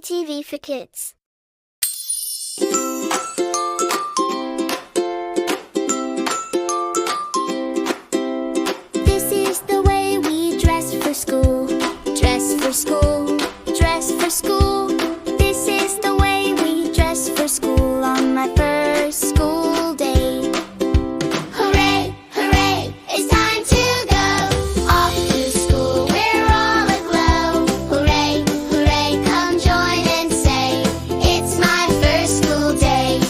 TV for kids. This is the way we dress for school. Dress for school, dress for school. This is the way we dress for school on my first school day. Hooray, hooray, it's time to go. Off to school, we're all aglow. Hooray, hooray, come join and say, it's my first school day.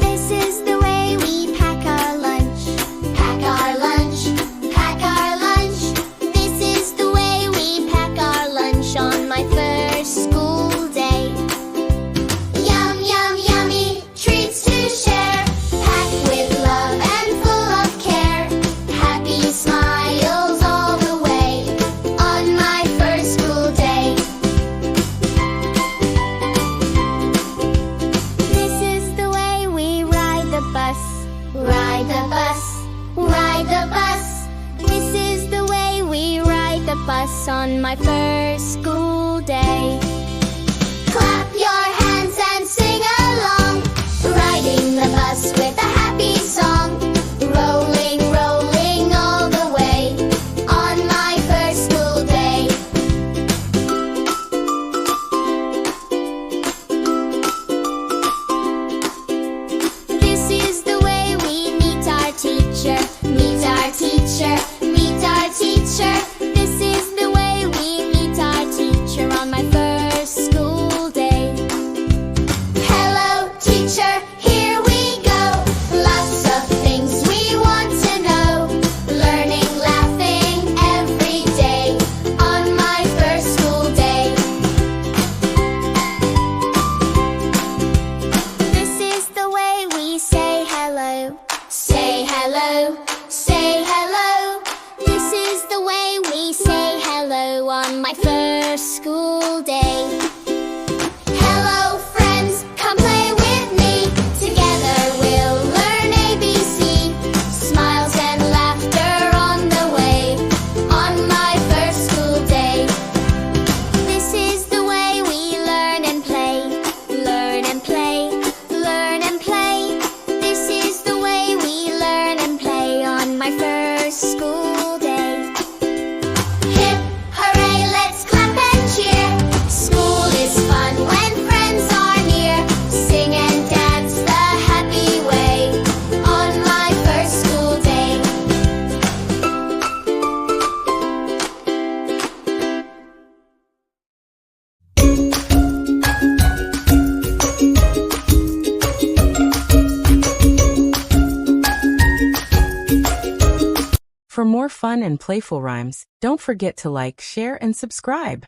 This is the way we pack our lunch. Pack our lunch, pack our lunch. This is the way we pack our lunch on my first school day. Yum, yum, yummy treats to share. Packed with love and full of care. Happy smiles all the way on my first school day. This is the way we ride the bus. Ride the bus, ride the bus. This is the way we ride the bus on my first school day. Clap your hands and sing along, riding the bus with a happy song. Rolling, rolling all the way on my first school day. This is the way we meet our teacher. Meet our teacher, meet our teacher. This is the way we meet our teacher on my first school day. Hello, teacher, here we go. Lots of things we want to know. Learning, laughing every day on my first school day. This is the way we say hello. Say hello, say hello. This is the way we say hello on my first school day. Hello, friends, come play with me. Together we'll learn ABC. Smiles and laughter on the way on my first school day. This is the way we learn and play. Learn and play, learn and play. This is the way we learn and play on my first school day. Hip, hooray, let's clap and cheer. School is fun when friends are near. Sing and dance the happy way on my first school day. For more fun and playful rhymes, don't forget to like, share, and subscribe.